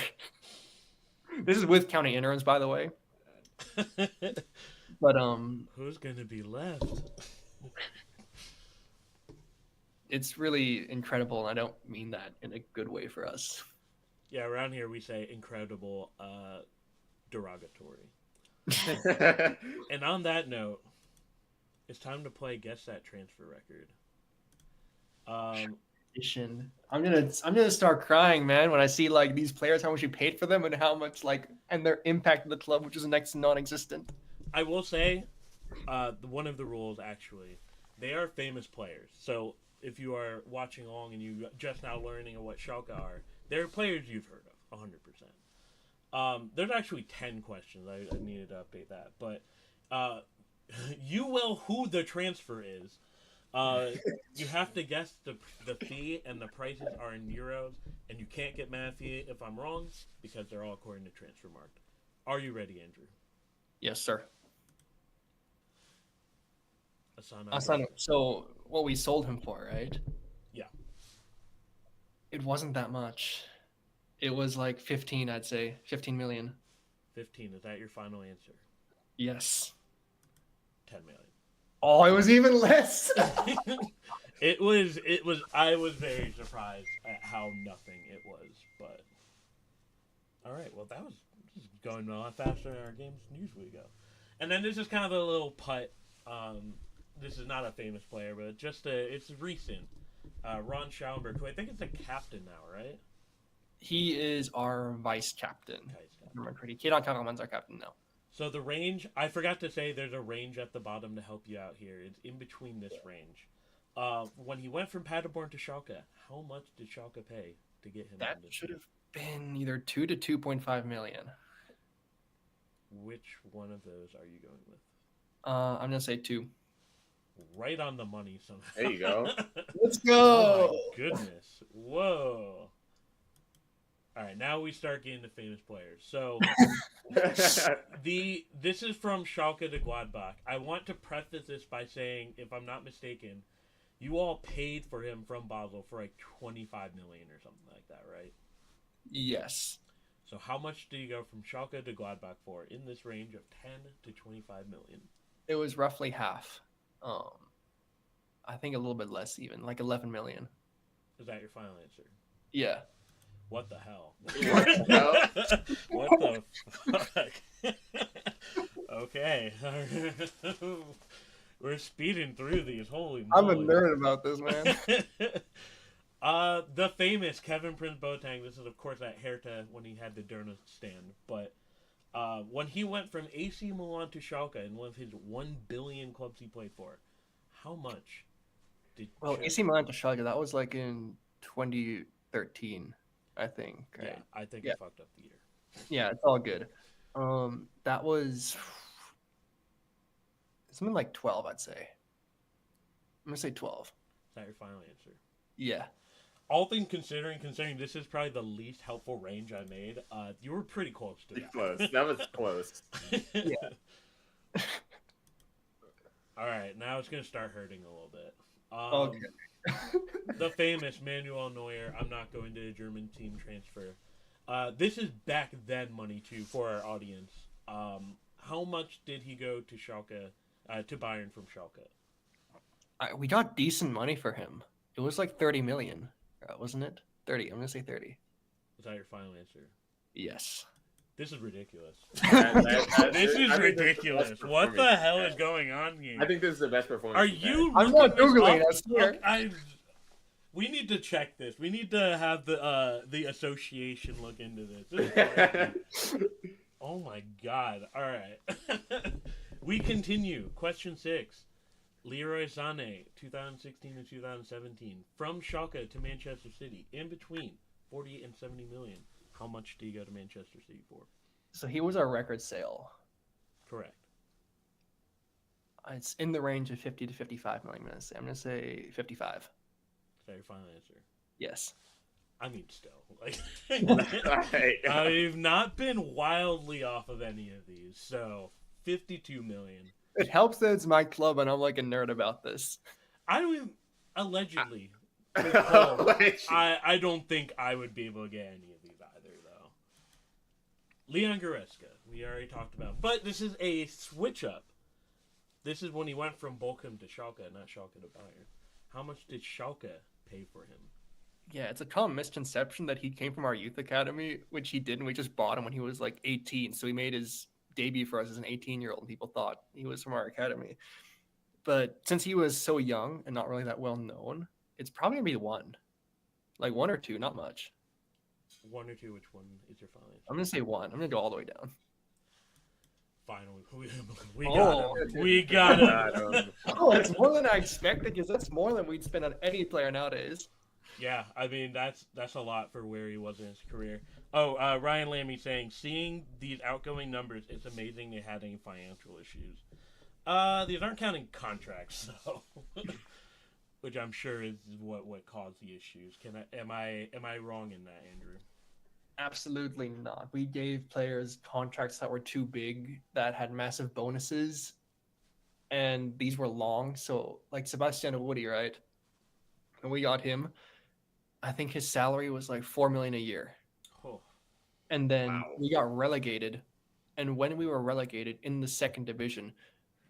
This is with counting interims, by the way. But who's gonna be left? it's really incredible, and I don't mean that in a good way for us. Yeah, around here we say incredible, derogatory. And on that note, it's time to play Guess That Transfer Record. I'm gonna start crying, man, when I see like these players, how much we paid for them, and how much and their impact in the club, which is next to non-existent. I will say, one of the rules actually, they are famous players. So if you are watching along and you just now learning what Schalke are, they're players you've heard of, 100%. There's actually 10 questions. I needed to update that, but you will who the transfer is. You have to guess the fee, and the prices are in euros, and you can't get mad if I'm wrong because they're all according to Transfermarkt. Are you ready, Andrew? Yes, sir. Asano. So what we sold him for, right? Yeah. It wasn't that much. It was like 15, I'd say. 15 million. 15. Is that your final answer? Yes. 10 million. Oh, it was even less. It was. I was very surprised at how nothing it was. But all right. Well, this is going a lot faster than our games usually go. And then this is kind of a little putt. This is not a famous player, but it's recent. Ron Schallenberg, who I think is the captain now, right? He is our vice captain. Kenan Karaman's our captain now. So the range, I forgot to say there's a range at the bottom to help you out here. It's in between this range. When he went from Paderborn to Schalke, how much did Schalke pay to get him? That should have been either 2 to 2.5 million. Which one of those are you going with? I'm going to say 2. Right on the money somehow. There you go. Let's go. Oh my goodness. Whoa. All right, now we start getting the famous players. So, this is from Schalke to Gladbach. I want to preface this by saying, if I'm not mistaken, you all paid for him from Basel for like 25 million or something like that, right? Yes. So, how much do you go from Schalke to Gladbach for in this range of 10 to 25 million? It was roughly half. I think a little bit less, even like 11 million. Is that your final answer? Yeah. What the hell? What the hell? What the fuck? Okay. We're speeding through these. Holy moly. I'm a nerd about this, man. The famous Kevin Prince Boateng. This is, of course, at Hertha when he had the Derna stand. But when he went from AC Milan to Schalke in one of his 1 billion clubs he played for, how much did... Well, AC Milan to Schalke, that was like in 2013. I think. Right? Yeah, I think it fucked up the year. Yeah, it's all good. That was something like 12, I'd say. I'm gonna say 12. Is that your final answer? Yeah. All things considering this is probably the least helpful range I made. You were pretty close to that. Close. That was close. Yeah. All right, now it's gonna start hurting a little bit. Okay. The famous Manuel Neuer. I'm not going to a German team transfer. This is back then money too for our audience. How much did he go to Schalke, to Bayern from Schalke? We got decent money for him. It was like 30 million, wasn't it? 30. I'm gonna say 30. Is that your final answer? Yes. This is ridiculous. This is ridiculous. What the hell is going on here? I think this is the best performance. Are you? I'm not Googling. I swear. We need to check this. We need to have the association look into this. This is crazy. Oh my god! All right, We continue. Question 6. Leroy Sané, 2016 and 2017. From Schalke to Manchester City. In between 40 and 70 million. How much do you go to Manchester City for? So he was our record sale. Correct. It's in the range of 50 to 55 million. I'm going to say 55. Is that your final answer? Yes. I mean, still. Like, Right. I've not been wildly off of any of these. So, 52 million. It helps that it's my club and I'm like a nerd about this. I don't even, allegedly. Allegedly. I don't think I would be able to get any of these either, though. Leon Goretzka, we already talked about. But this is a switch up. This is when he went from Bochum to Schalke, not Schalke to Bayern. How much did Schalke pay for him? Yeah, it's a common misconception that he came from our youth academy, which he didn't. We just bought him when he was like 18. So he made his debut for us as an 18-year-old, and people thought he was from our academy. But since he was so young and not really that well known, it's probably going to be one. Like 1 or 2, not much. 1 or 2, which one is your final answer? I'm going to say 1. I'm going to go all the way down. Finally, we got him. Oh, it's more than I expected because that's more than we'd spend on any player nowadays. Yeah, I mean that's a lot for where he was in his career. Oh, Ryan Lammy saying, seeing these outgoing numbers, it's amazing they had any financial issues. These aren't counting contracts, so which I'm sure is what caused the issues. Am I wrong in that, Andrew? Absolutely not. We gave players contracts that were too big, that had massive bonuses, and these were long. So, like Sebastian Woody, right? And we got him. I think his salary was like $4 million a year. Oh. And then we got relegated. And when we were relegated in the second division,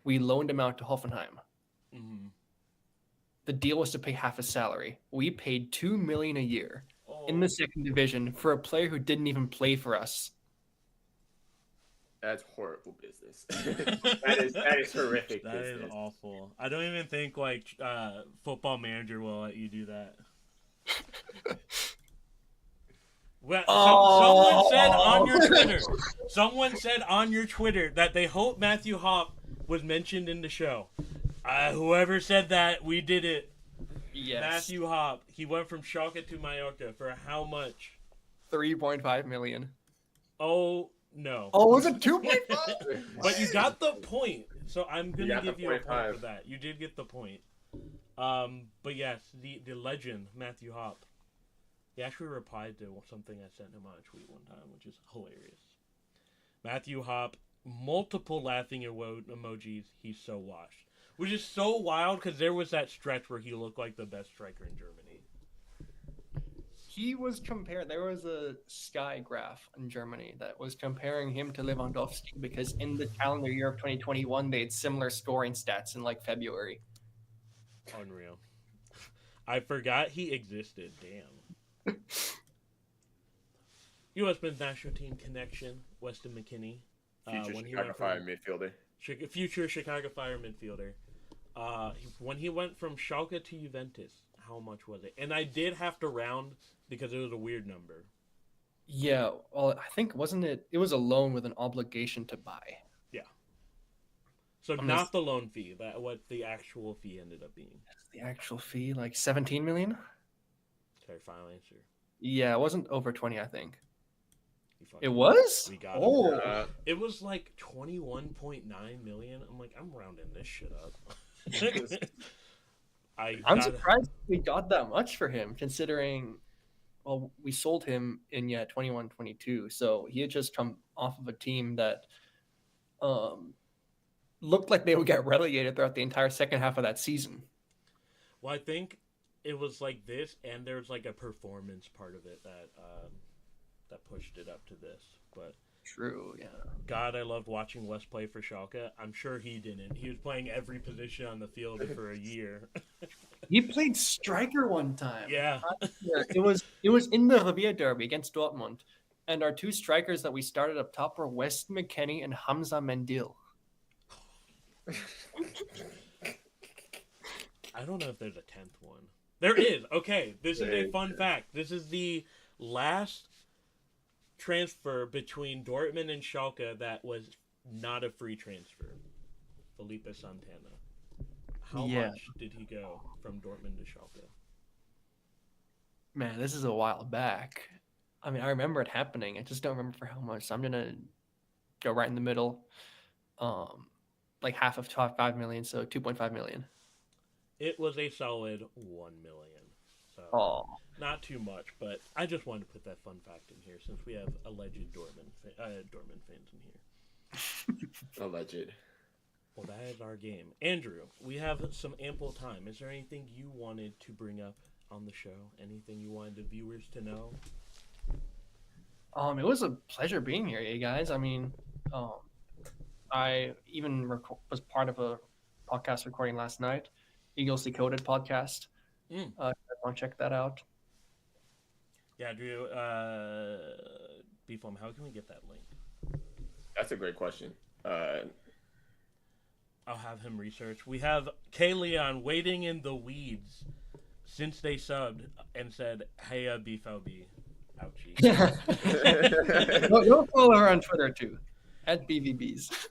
we loaned him out to Hoffenheim. Mm-hmm. The deal was to pay half his salary. We paid $2 million a year in the second division for a player who didn't even play for us. That's horrible business. that is horrific That business. is awful. I don't even think Football Manager will let you do that. Well, someone said on your Twitter that they hope Matthew Hopp was mentioned in the show. Whoever said that, we did it. Yes. Matthew Hopp. He went from Schalke to Mallorca for how much? 3.5 million. Oh, no. Oh, was it 2.5? But you got the point. So I'm going to got give the you a point 0.5. for that. You did get the point. But yes, the legend, Matthew Hopp. He actually replied to something I sent him on a tweet one time, which is hilarious. Matthew Hopp, multiple laughing emojis. He's so washed. Which is so wild because there was that stretch where he looked like the best striker in Germany. He was compared. There was a Sky graph in Germany that was comparing him to Lewandowski because in the calendar year of 2021, they had similar scoring stats in like February. Unreal. I forgot he existed. Damn. U.S. men's national team connection, Weston McKennie. Future Chicago Fire midfielder. Future Chicago Fire midfielder. When he went from Schalke to Juventus, how much was it? And I did have to round because it was a weird number. Yeah, well, I think it was a loan with an obligation to buy. Yeah. So not the loan fee, but what the actual fee ended up being. The actual fee, like 17 million? Sorry, final answer. Yeah, it wasn't over 20, I think. It was? We got it. It was like 21.9 million. I'm like, I'm rounding this shit up. I'm surprised we got that much for him, considering, well, we sold him in 21-22, so he had just come off of a team that looked like they would get relegated throughout the entire second half of that season. Well, I think it was like this, and there's like a performance part of it that pushed it up to this. But true, yeah. God, I loved watching Wes play for Schalke. I'm sure he didn't. He was playing every position on the field for a year. He played striker one time. Yeah. It was in the Revier Derby against Dortmund, and our two strikers that we started up top were Weston McKennie and Hamza Mendil. I don't know if there's a 10th one. There is. Okay, this is a fun fact. This is the last transfer between Dortmund and Schalke that was not a free transfer. Felipe Santana. How Yeah. much did he go from Dortmund to Schalke? Man, this is a while back. I mean, I remember it happening. I just don't remember for how much. So I'm gonna go right in the middle. Like half of 5 million, so 2.5 million. It was a solid 1 million. So Oh, not too much, but I just wanted to put that fun fact in here since we have alleged Dortmund fans in here. Alleged. Well, that is our game. Andrew, we have some ample time. Is there anything you wanted to bring up on the show? Anything you wanted the viewers to know? it was a pleasure being here, you guys. I mean, I even was part of a podcast recording last night, Eagles Decoded podcast. Mm. Want to check that out? Yeah, Drew. Beeflum, how can we get that link? That's a great question. I'll have him research. We have K Leon waiting in the weeds since they subbed and said, "Hey, BFLB." Ouchie. Go follow her on Twitter too, at BVBs.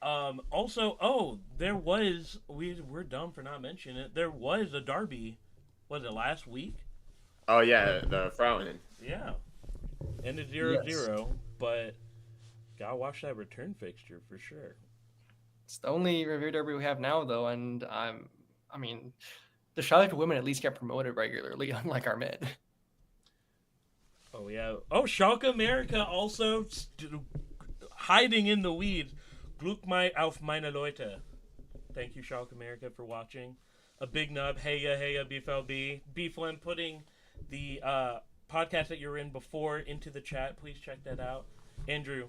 Also, there was we're dumb for not mentioning it. There was a derby. Was it last week? Oh yeah, the Frauen. Yeah, ended 0-0, but gotta watch that return fixture for sure. It's the only review derby we have now, though, and I mean, the Schalke women at least get promoted regularly, unlike our men. Oh yeah. Oh, Schalke America also hiding in the weeds. Glück mal auf meine Leute. Thank you, Schalke America, for watching. A big nub. Hey ya, BFLB. Beeflin putting the podcast that you're in before into the chat. Please check that out. Andrew,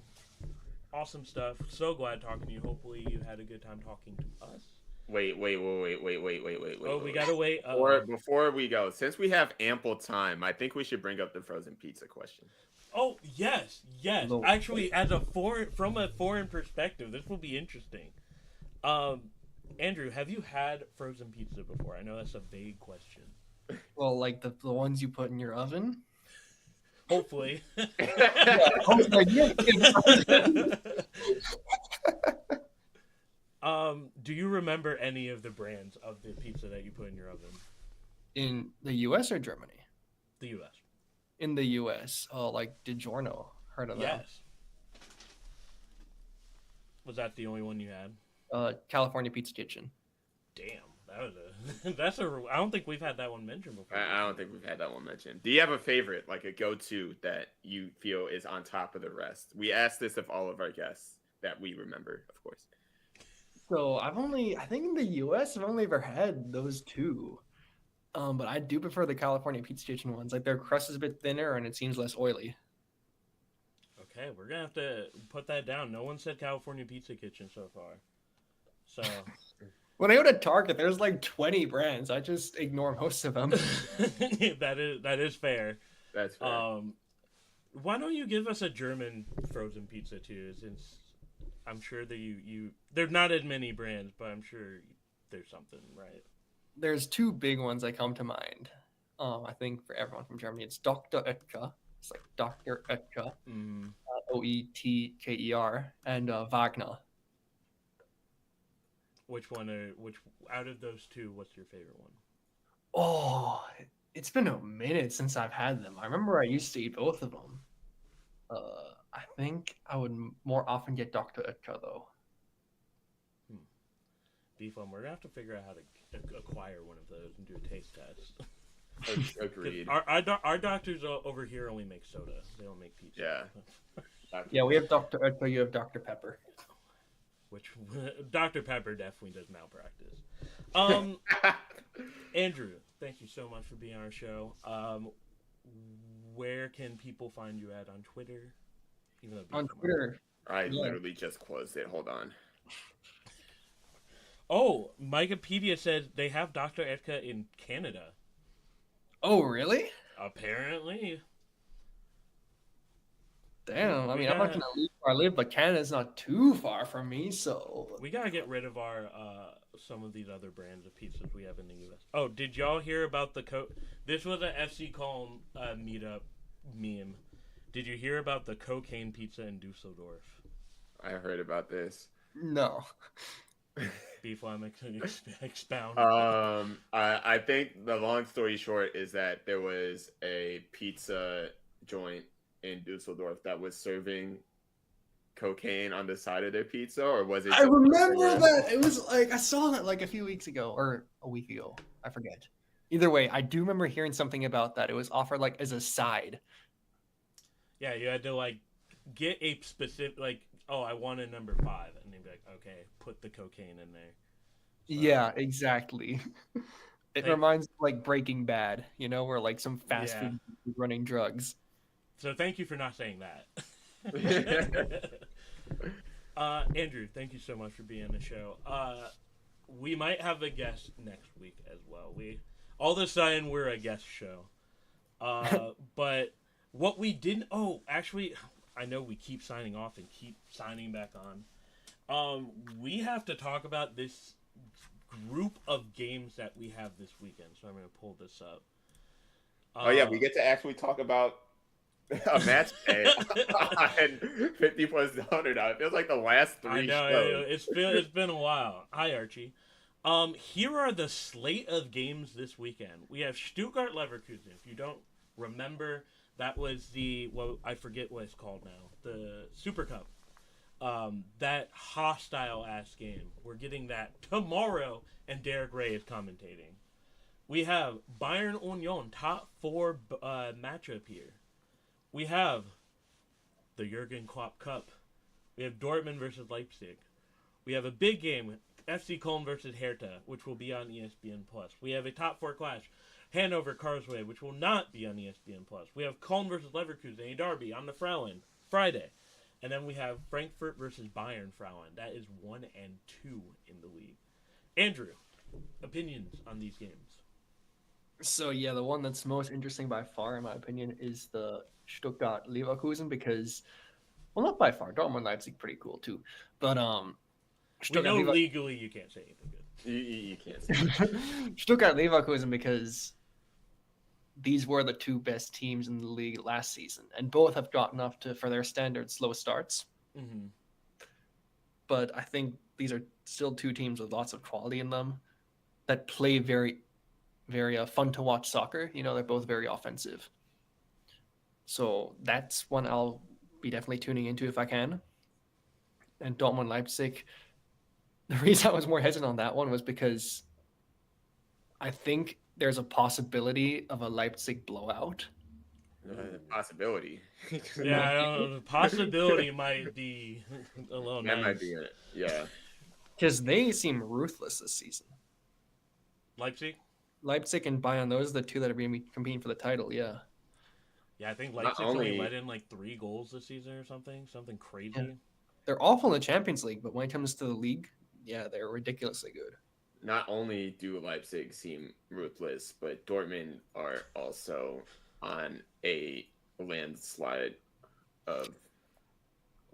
awesome stuff. So glad talking to you. Hopefully you had a good time talking to us. Wait. Oh, we gotta wait. Before we go, since we have ample time, I think we should bring up the frozen pizza question. Oh yes. No. Actually, from a foreign perspective, this will be interesting. Andrew, have you had frozen pizza before? I know that's a vague question. Well, like the ones you put in your oven. Hopefully. Do you remember any of the brands of the pizza that you put in your oven? In the U.S. or Germany? The U.S. In the U.S., like DiGiorno. Heard of that? Yes. Was that the only one you had? California Pizza Kitchen. Damn, that's a. I don't think we've had that one mentioned before. I don't think we've had that one mentioned. Do you have a favorite, like a go-to that you feel is on top of the rest? We asked this of all of our guests that we remember, of course. So I think in the U.S. I've only ever had those two. But I do prefer the California Pizza Kitchen ones. Like their crust is a bit thinner and it seems less oily. Okay, we're gonna have to put that down. No one said California Pizza Kitchen so far. So when I go to Target, there's like 20 brands. I just ignore most of them. that is fair. That's fair. Why don't you give us a German frozen pizza too? Since I'm sure that you there's not as many brands, but I'm sure there's something, right? There's two big ones that come to mind. I think for everyone from Germany, it's Dr. Oetker. It's like Dr. Oetker, Oetker, and Wagner. Which out of those two, what's your favorite one? Oh, it's been a minute since I've had them. I remember I used to eat both of them. I think I would more often get Dr. Oetker though. Beeflum, we're gonna have to figure out how to acquire one of those and do a taste test. Agreed. Our doctors over here only make soda. They don't make pizza. Yeah. Yeah, we have Dr. Oetker. You have Dr. Pepper. Which Dr. Pepper definitely does malpractice. Andrew, thank you so much for being on our show. Where can people find you at on Twitter? On Twitter. I literally just closed it. Hold on. Oh, Wikipedia says they have Dr. Oetker in Canada. Oh, really? Apparently. Damn, I mean, I'm not going to leave where I live, but Canada's not too far from me, so... We got to get rid of our some of these other brands of pizzas we have in the U.S. Oh, did y'all hear about the... This was an FC Köln meetup meme. Did you hear about the cocaine pizza in Dusseldorf? I heard about this. No. Beeflam, can you expound? I think the long story short is that there was a pizza joint in Dusseldorf that was serving cocaine on the side of their pizza, or was it I just remember that. It was like I saw that like a few weeks ago or a week ago. I forget. Either way, I do remember hearing something about that. It was offered like as a side. Yeah, you had to like get a specific like, oh, I want a number 5, and they'd be like, okay, put the cocaine in there. So, Yeah, exactly. It Thank- reminds me of, like Breaking Bad, you know, where like some fast Yeah. food is running drugs. So thank you for not saying that. Andrew, thank you so much for being on the show. We might have a guest next week as well. We all of a sudden we're a guest show. But what we didn't. Oh, actually, I know we keep signing off and keep signing back on. We have to talk about this group of games that we have this weekend. So I'm going to pull this up. Oh yeah, we get to actually talk about a match day and 50 plus $100. It feels like the last 3 I know shows. it's been a while. Hi Archie. Here are the slate of games this weekend. We have Stuttgart Leverkusen. If you don't remember, that was I forget what it's called now. The Super Cup. That hostile ass game. We're getting that tomorrow, and Derek Ray is commentating. We have Bayern Union, top 4 matchup here. We have the Jurgen Klopp Cup. We have Dortmund versus Leipzig. We have a big game, FC Köln versus Hertha, which will be on ESPN+. We have a top 4 clash, Hanover Karlsruhe, which will not be on ESPN+. We have Köln versus Leverkusen, a derby on the Frauen, Friday. And then we have Frankfurt versus Bayern Frauen. That is 1 and 2 in the league. Andrew, opinions on these games? So yeah, the one that's most interesting by far, in my opinion, is the Stuttgart Leverkusen because, well, not by far. Dortmund Leipzig pretty cool too, but We know legally you can't say anything good. You can't say Stuttgart Leverkusen because these were the 2 best teams in the league last season, and both have gotten off to, for their standards, slow starts. Mm-hmm. But I think these are still 2 teams with lots of quality in them that play very, very fun to watch soccer. You know, they're both very offensive. So that's one I'll be definitely tuning into if I can. And Dortmund Leipzig, the reason I was more hesitant on that one was because I think there's a possibility of a Leipzig blowout. Possibility. Yeah, I don't know. The possibility might be a little That nice. might be it. Yeah. Because they seem ruthless this season. Leipzig and Bayern, those are the 2 that are going to be competing for the title, yeah. Yeah, I think Leipzig's only let in like 3 goals this season or something crazy. Yeah. They're awful in the Champions League, but when it comes to the league, yeah, they're ridiculously good. Not only do Leipzig seem ruthless, but Dortmund are also on a landslide of.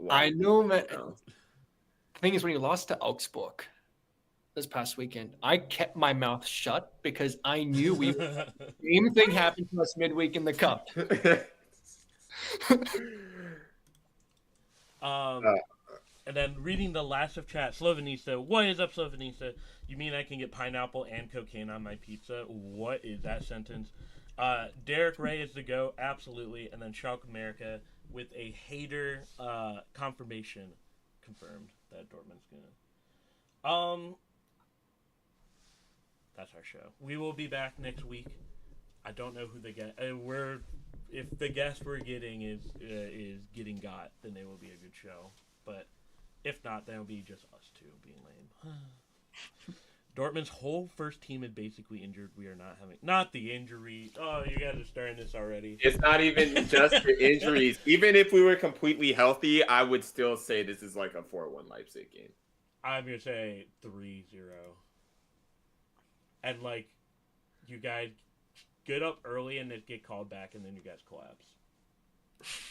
I know, man. The thing is, when you lost to Augsburg this past weekend, I kept my mouth shut because I knew the same thing happened to us midweek in the cup. And then reading the last of chat, Slovenista, what is up, Slovenista? You mean I can get pineapple and cocaine on my pizza? What is that sentence? Derek Ray is the go, absolutely. And then Schalke America with a hater confirmation confirmed that Dortmund's gonna. That's our show. We will be back next week. I don't know who the guest. If the guest we're getting is getting got, then they will be a good show. But if not, then it'll be just us 2 being lame. Dortmund's whole first team is basically injured. We are not the injury. Oh, you guys are starting this already. It's not even just the injuries. Even if we were completely healthy, I would still say this is like a 4-1 Leipzig game. I'm gonna say 3-0. And like, you guys get up early and then get called back, and then you guys collapse.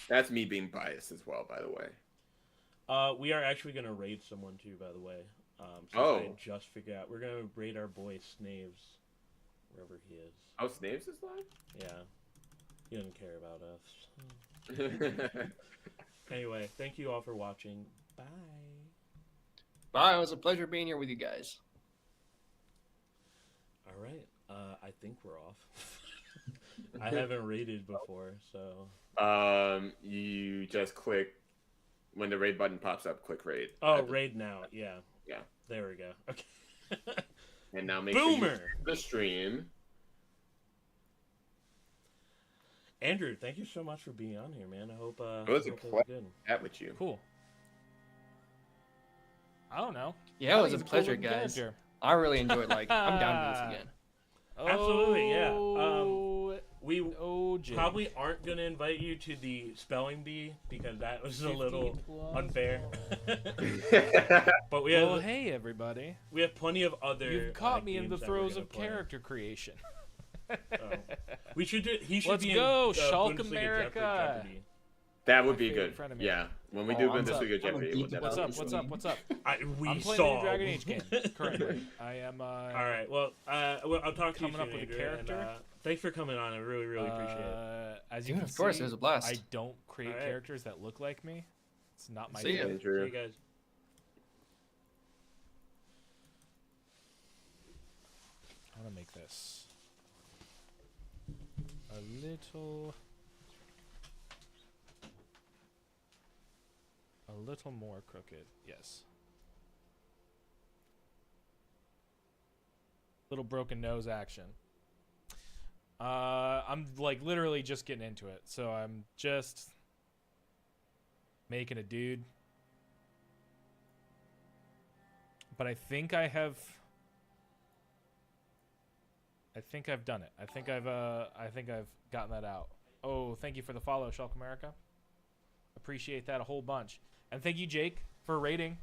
That's me being biased as well, by the way. We are actually gonna raid someone too, by the way. I just figured out we're gonna raid our boy Snaves, wherever he is. Oh, Snaves is live? Yeah, he doesn't care about us. Anyway, thank you all for watching. Bye. Bye. It was a pleasure being here with you guys. All right. I think we're off. I haven't rated before, so. You just click when the raid button pops up. Click raid. Oh, raid now. Yeah. Yeah. There we go. Okay. And now make Boomer. sure you the stream. Andrew, thank you so much for being on here, man. I hope It was a hope pleasure good. to chat with you. Cool. I don't know. Yeah, it was He's a cool pleasure, looking guys. character. I really enjoyed. Like, I'm down to do this again. Absolutely, yeah. Oh, We Jake. probably aren't going to invite you to the spelling bee because that was a 50 little plus. unfair. But we Well, have hey everybody. we have plenty of other. You've caught me in games the that we're throes gonna of play. character creation. We should do. He should Let's be go, in Schalke Bundesliga America. Jeopardy. That would My be favorite good. friend of Yeah. When we Oh, do I'm Bundesliga up. Jeopardy, I'm we'll deep. What's definitely up? What's up? What's up? We I'm playing saw. a new Dragon Age game currently. I am. All right. Well, I'll talk to you Coming soon, up with a Andrew, character? and, thanks for coming on. I really, really appreciate it. As you Dude, can of course, see, it was a blast. I don't create All right. characters that look like me. It's not my See ya. thing. See you guys. I want to make this a little more crooked. Yes. Little broken nose action. I'm like literally just getting into it, so I'm just making a dude. But I think I've done it. I think I've gotten that out. Oh, thank you for the follow, Schalke America. Appreciate that a whole bunch. And thank you, Jake, for rating.